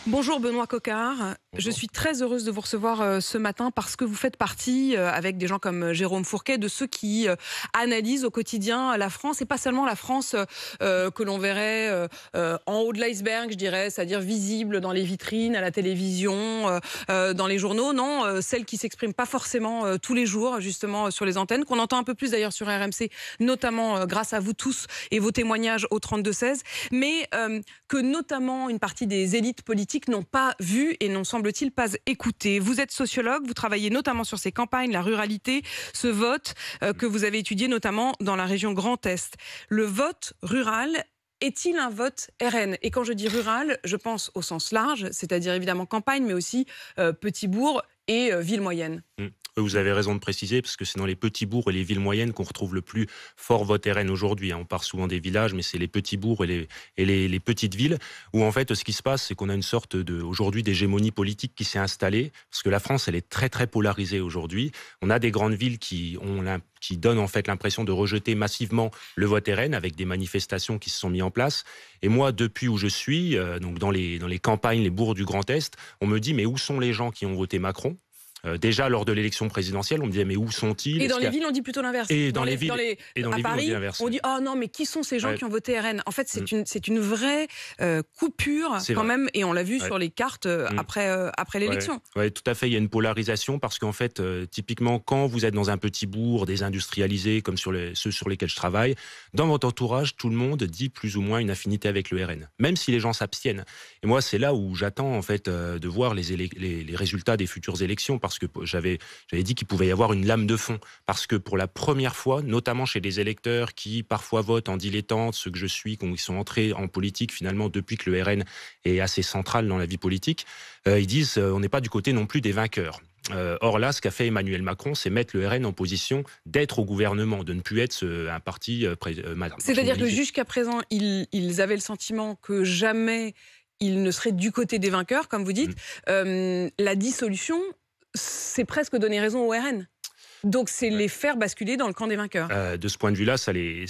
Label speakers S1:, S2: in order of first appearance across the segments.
S1: Bonjour Benoît Coquart, je
S2: Bonjour.
S1: suis très heureuse de vous recevoir ce matin parce que vous faites partie, avec des gens comme Jérôme Fourquet, de ceux qui analysent au quotidien la France, et pas seulement la France que l'on verrait en haut de l'iceberg, je dirais, c'est-à-dire visible dans les vitrines, à la télévision, dans les journaux, non, celle qui s'exprime pas forcément tous les jours, justement, sur les antennes, qu'on entend un peu plus d'ailleurs sur RMC, notamment grâce à vous tous et vos témoignages au 32-16, mais que notamment une partie des élites politiques n'ont pas vu et n'ont, semble-t-il, pas écouté. Vous êtes sociologue, vous travaillez notamment sur ces campagnes, la ruralité, ce vote que vous avez étudié notamment dans la région Grand Est. Le vote rural est-il un vote RN? Et quand je dis rural, je pense au sens large, c'est-à-dire évidemment campagne, mais aussi petits bourgs et villes moyennes.
S2: Vous avez raison de préciser, parce que c'est dans les petits bourgs et les villes moyennes qu'on retrouve le plus fort vote RN aujourd'hui. On part souvent des villages, mais c'est les petits bourgs et les petites villes, où en fait ce qui se passe, c'est qu'on a une sorte aujourd'hui d'hégémonie politique qui s'est installée, parce que la France, elle est très très polarisée aujourd'hui. On a des grandes villes qui donnent en fait l'impression de rejeter massivement le vote RN, avec des manifestations qui se sont mises en place. Et moi, depuis où je suis, donc dans les campagnes, les bourgs du Grand Est, on me dit mais où sont les gens qui ont voté Macron? Déjà lors de l'élection présidentielle, on me disait mais où sont-ils?
S1: Et dans les villes, on dit plutôt l'inverse.
S2: Et dans les villes,
S1: à
S2: on
S1: Paris,
S2: dit l'inverse.
S1: on dit oh non, mais qui sont ces gens
S2: Ouais.
S1: qui ont voté RN? En fait, c'est une vraie coupure
S2: C'est
S1: quand
S2: vrai.
S1: même, et on l'a vu
S2: Ouais.
S1: sur les cartes après l'élection.
S2: Ouais, tout à fait. Il y a une polarisation parce qu'en fait, typiquement, quand vous êtes dans un petit bourg désindustrialisé comme ceux sur lesquels je travaille, dans votre entourage, tout le monde dit plus ou moins une affinité avec le RN, même si les gens s'abstiennent. Et moi, c'est là où j'attends en fait de voir les résultats des futures élections, parce que j'avais dit qu'il pouvait y avoir une lame de fond, parce que pour la première fois, notamment chez des électeurs qui parfois votent en dilettante, ceux que je suis, qui sont entrés en politique finalement depuis que le RN est assez central dans la vie politique, ils disent on n'est pas du côté non plus des vainqueurs. Or là, ce qu'a fait Emmanuel Macron, c'est mettre le RN en position d'être au gouvernement, de ne plus être un parti
S1: C'est-à-dire que
S2: marginalisé.
S1: jusqu'à présent, ils avaient le sentiment que jamais ils ne seraient du côté des vainqueurs, comme vous dites. La dissolution, c'est presque donner raison au RN. Donc c'est les faire basculer dans le camp des vainqueurs.
S2: De ce point de vue-là, ça les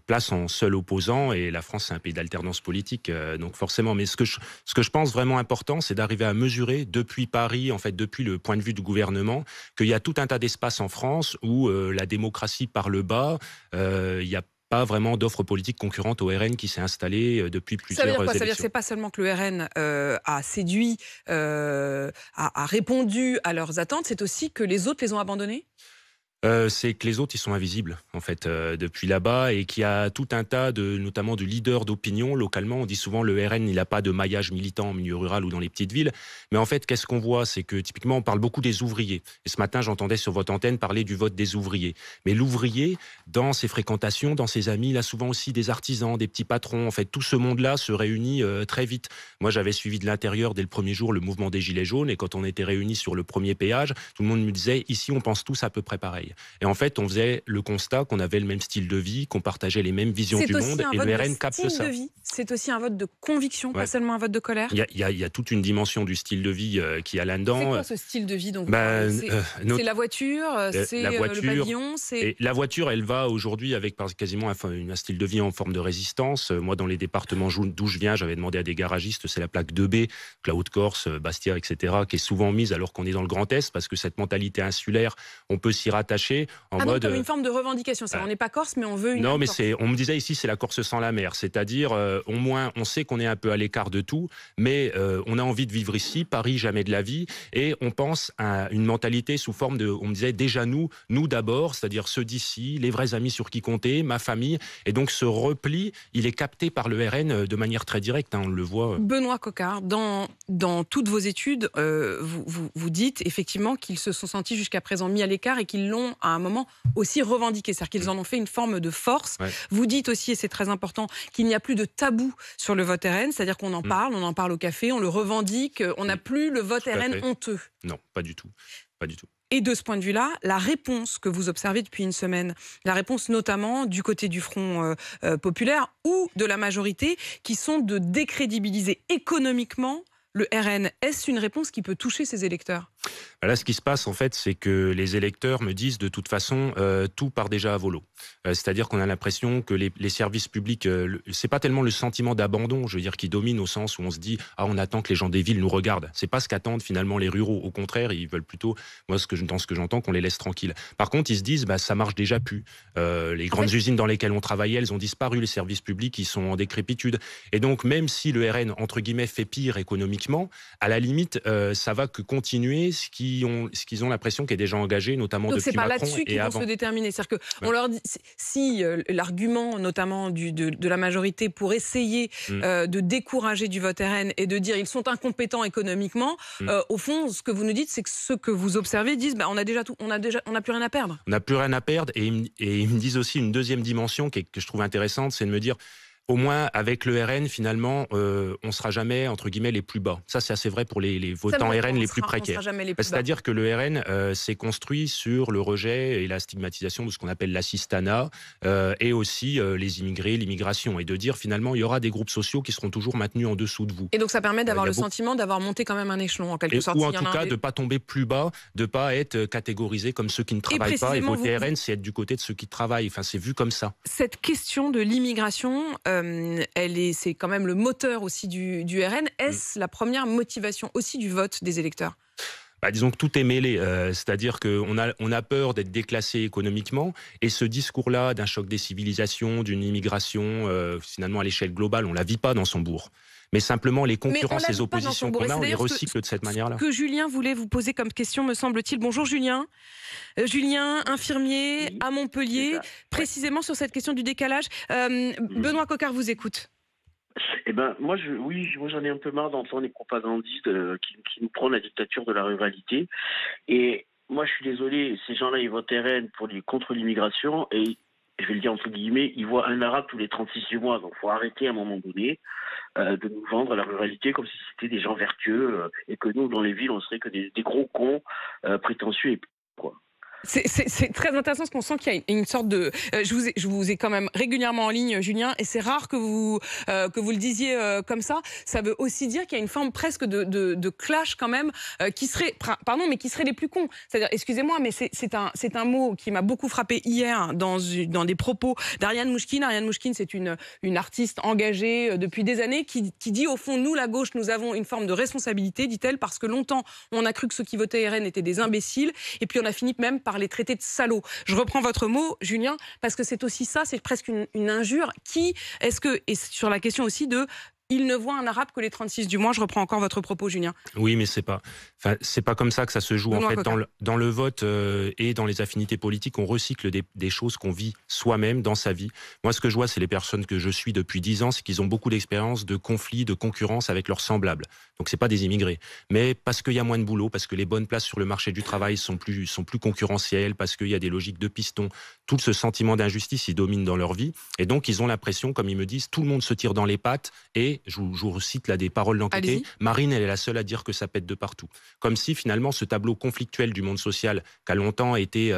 S2: place en seul opposant, et la France, c'est un pays d'alternance politique, donc forcément. Mais ce que je pense vraiment important, c'est d'arriver à mesurer depuis Paris, en fait, depuis le point de vue du gouvernement, qu'il y a tout un tas d'espaces en France où la démocratie par le bas, il y a pas vraiment d'offre politique concurrente au RN qui s'est installée depuis
S1: Ça veut
S2: plusieurs
S1: dire quoi? Ça veut dire que
S2: élections.
S1: c'est pas seulement que le RN a séduit, a répondu à leurs attentes, c'est aussi que les autres les ont abandonnés?
S2: C'est que les autres, ils sont invisibles, en fait, depuis là-bas, et qu'il y a tout un tas notamment de leaders d'opinion localement. On dit souvent le RN, il n'a pas de maillage militant en milieu rural ou dans les petites villes. Mais en fait, qu'est-ce qu'on voit? C'est que typiquement, on parle beaucoup des ouvriers. Et ce matin, j'entendais sur votre antenne parler du vote des ouvriers. Mais l'ouvrier, dans ses fréquentations, dans ses amis, il a souvent aussi des artisans, des petits patrons. En fait, tout ce monde-là se réunit très vite. Moi, j'avais suivi de l'intérieur dès le premier jour le mouvement des Gilets jaunes, et quand on était réunis sur le premier péage, tout le monde me disait, ici, on pense tous à peu près pareil. Et en fait, on faisait le constat qu'on avait le même style de vie, qu'on partageait les mêmes visions du monde, et le RN capte ça.
S1: C'est aussi un vote de conviction, pas seulement un vote de colère.
S2: Il y a toute une dimension du style de vie qui a là-dedans.
S1: C'est quoi ce style de vie dont vous parlez? C'est la voiture, c'est le pavillon,
S2: Et la voiture, elle va aujourd'hui avec quasiment un style de vie en forme de résistance. Moi, dans les départements d'où je viens, j'avais demandé à des garagistes, c'est la plaque 2B, la Haute-Corse, Bastia, etc., qui est souvent mise alors qu'on est dans le Grand Est, parce que cette mentalité insulaire, on peut s'y rattacher.
S1: Donc comme une forme de revendication. On n'est pas corse, mais on veut une
S2: Non, mais
S1: Corse.
S2: on me disait ici, c'est la Corse sans la mer. C'est-à-dire, au moins, on sait qu'on est un peu à l'écart de tout, mais on a envie de vivre ici, Paris, jamais de la vie, et on pense à une mentalité sous forme de, on me disait, déjà nous d'abord, c'est-à-dire ceux d'ici, les vrais amis sur qui compter, ma famille, et donc ce repli, il est capté par le RN de manière très directe, on le voit.
S1: Benoît Coquart, dans toutes vos études, vous dites effectivement qu'ils se sont sentis jusqu'à présent mis à l'écart et qu'ils l'ont à un moment aussi revendiqué, c'est-à-dire qu'ils en ont fait une forme de force.
S2: Ouais.
S1: Vous dites aussi, et c'est très important, qu'il n'y a plus de tabou sur le vote RN, c'est-à-dire qu'on en parle, on en parle au café, on le revendique, on n'a plus le vote
S2: Tout à
S1: RN
S2: fait.
S1: honteux.
S2: Non, pas du tout. Pas du tout.
S1: Et de ce point de vue-là, la réponse que vous observez depuis une semaine, la réponse notamment du côté du Front populaire ou de la majorité, qui sont de décrédibiliser économiquement le RN, est-ce une réponse qui peut toucher ces électeurs?
S2: Là, ce qui se passe, en fait, c'est que les électeurs me disent de toute façon, tout part déjà à volo. C'est-à-dire qu'on a l'impression que les services publics, c'est pas tellement le sentiment d'abandon, je veux dire, qui domine au sens où on se dit ah, on attend que les gens des villes nous regardent. C'est pas ce qu'attendent finalement les ruraux. Au contraire, ils veulent plutôt, moi, dans ce que j'entends, qu'on les laisse tranquilles. Par contre, ils se disent ça marche déjà plus. Les grandes usines dans lesquelles on travaillait, elles ont disparu. Les services publics, ils sont en décrépitude. Et donc, même si le RN entre guillemets fait pire économiquement, à la limite, ça va que continuer ce qu'ils ont l'impression qu'est déjà engagé, notamment
S1: donc
S2: depuis
S1: c'est pas
S2: Macron
S1: là-dessus qu'ils
S2: et
S1: vont
S2: avant.
S1: se déterminer. C'est-à-dire qu'on leur dit, si l'argument notamment de la majorité pour essayer de décourager du vote RN et de dire ils sont incompétents économiquement, au fond, ce que vous nous dites, c'est que ceux que vous observez disent on n'a plus rien à perdre.
S2: On n'a plus rien à perdre, et ils me disent aussi une deuxième dimension que je trouve intéressante, c'est de me dire au moins, avec le RN, finalement, on ne sera jamais, entre guillemets, les plus bas. Ça, c'est assez vrai pour les votants RN les plus précaires. C'est-à-dire que le RN s'est construit sur le rejet et la stigmatisation de ce qu'on appelle l'assistanat et aussi les immigrés, l'immigration. Et de dire, finalement, il y aura des groupes sociaux qui seront toujours maintenus en dessous de vous.
S1: Et donc, ça permet d'avoir le sentiment d'avoir monté quand même un échelon, en quelque sorte.
S2: Ou en tout cas, de ne pas tomber plus bas, de ne pas être catégorisé comme ceux qui ne travaillent pas. Et voter RN, c'est être du côté de ceux qui travaillent. Enfin, c'est vu comme ça.
S1: Cette question de l'immigration, c'est quand même le moteur aussi du RN. Est-ce la première motivation aussi du vote des électeurs ?
S2: Disons que tout est mêlé, c'est-à-dire qu'on a peur d'être déclassé économiquement, et ce discours-là d'un choc des civilisations, d'une immigration, finalement à l'échelle globale, on ne la vit pas dans son bourg. Mais simplement, les concurrences, les oppositions qu'on a, on les recycle de cette manière-là.
S1: Ce que Julien voulait vous poser comme question, me semble-t-il. Bonjour Julien. Julien, infirmier à Montpellier, précisément sur cette question du décalage. Benoît Coquart vous écoute.
S3: Moi j'en ai un peu marre d'entendre les propagandistes qui nous prônent la dictature de la ruralité. Et moi je suis désolé, ces gens-là ils votent RN contre l'immigration, et je vais le dire entre guillemets, ils voient un arabe tous les 36 mois. Donc il faut arrêter à un moment donné de nous vendre la ruralité comme si c'était des gens vertueux et que nous dans les villes on serait que des gros cons prétentieux et quoi.
S1: C'est très intéressant parce qu'on sent qu'il y a une sorte de... Je vous ai quand même régulièrement en ligne, Julien, et c'est rare que vous le disiez comme ça. Ça veut aussi dire qu'il y a une forme presque de clash quand même qui serait les plus cons. C'est-à-dire, excusez-moi, mais c'est un mot qui m'a beaucoup frappé hier dans des propos d'Ariane Mouchkine. Ariane Mouchkine, c'est une artiste engagée depuis des années qui dit au fond, nous, la gauche, nous avons une forme de responsabilité, dit-elle, parce que longtemps, on a cru que ceux qui votaient RN étaient des imbéciles, et puis on a fini même par les traiter de salauds. Je reprends votre mot, Julien, parce que c'est aussi ça, c'est presque une injure. Et sur la question aussi de il ne voit un arabe que les 36 du mois. Je reprends encore votre propos, Julien.
S2: Oui, mais c'est pas comme ça que ça se joue. En fait, dans le vote et dans les affinités politiques, on recycle des choses qu'on vit soi-même dans sa vie. Moi, ce que je vois, c'est les personnes que je suis depuis 10 ans, c'est qu'ils ont beaucoup d'expérience de conflits, de concurrence avec leurs semblables. Donc, c'est pas des immigrés. Mais parce qu'il y a moins de boulot, parce que les bonnes places sur le marché du travail sont plus concurrentielles, parce qu'il y a des logiques de piston, tout ce sentiment d'injustice, il domine dans leur vie. Et donc, ils ont l'impression, comme ils me disent, tout le monde se tire dans les pattes. Et je vous recite là des paroles d'enquêté. Marine, elle est la seule à dire que ça pète de partout. Comme si finalement ce tableau conflictuel du monde social, qui a longtemps été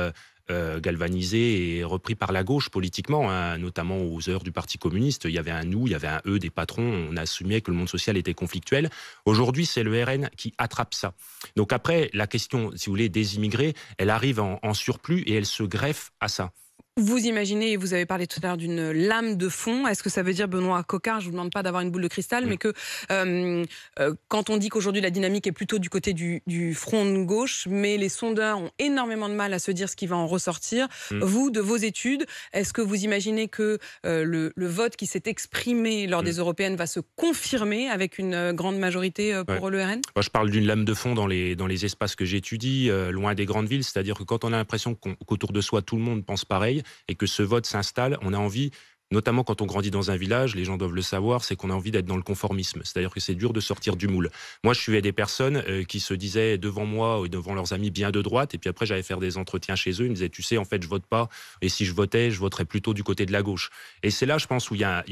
S2: galvanisé et repris par la gauche politiquement, notamment aux heures du Parti communiste, il y avait un nous, il y avait un eux des patrons, on assumait que le monde social était conflictuel. Aujourd'hui, c'est le RN qui attrape ça. Donc après, la question, si vous voulez, des immigrés, elle arrive en surplus et elle se greffe à ça.
S1: Vous imaginez, et vous avez parlé tout à l'heure d'une lame de fond, est-ce que ça veut dire, Benoît Coquart, je ne vous demande pas d'avoir une boule de cristal, mais que quand on dit qu'aujourd'hui la dynamique est plutôt du côté du front de gauche, mais les sondeurs ont énormément de mal à se dire ce qui va en ressortir, vous, de vos études, est-ce que vous imaginez que le vote qui s'est exprimé lors des européennes va se confirmer avec une grande majorité pour le RN ?
S2: Moi, je parle d'une lame de fond dans les espaces que j'étudie, loin des grandes villes, c'est-à-dire que quand on a l'impression qu'autour de soi tout le monde pense pareil, et que ce vote s'installe, on a envie, notamment quand on grandit dans un village, les gens doivent le savoir, c'est qu'on a envie d'être dans le conformisme. C'est-à-dire que c'est dur de sortir du moule. Moi, je suivais des personnes qui se disaient devant moi et devant leurs amis bien de droite, et puis après, j'allais faire des entretiens chez eux, ils me disaient, tu sais, en fait, je vote pas, et si je votais, je voterais plutôt du côté de la gauche. Et c'est là, je pense, où il y a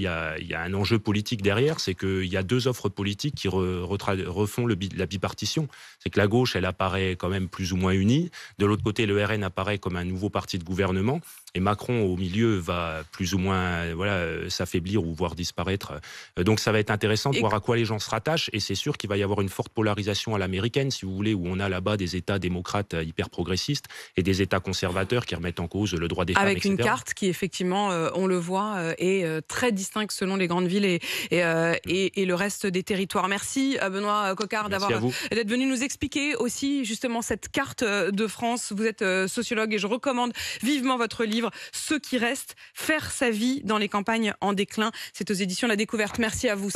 S2: un enjeu politique derrière, c'est qu'il y a deux offres politiques qui refont la bipartition. C'est que la gauche, elle apparaît quand même plus ou moins unie. De l'autre côté, le RN apparaît comme un nouveau parti de gouvernement. et Macron au milieu va plus ou moins s'affaiblir ou voire disparaître. Donc ça va être intéressant de voir à quoi les gens se rattachent, et c'est sûr qu'il va y avoir une forte polarisation à l'américaine, si vous voulez, où on a là-bas des États démocrates hyper progressistes et des États conservateurs qui remettent en cause le droit des femmes,
S1: avec
S2: etc.
S1: une carte qui, effectivement, on le voit, est très distincte selon les grandes villes et le reste des territoires. Merci Benoît Coquard d'être venu nous expliquer aussi justement cette carte de France. Vous êtes sociologue et je recommande vivement votre livre « Ceux qui restent, faire sa vie dans les campagnes en déclin ». C'est aux éditions La Découverte. Merci à vous.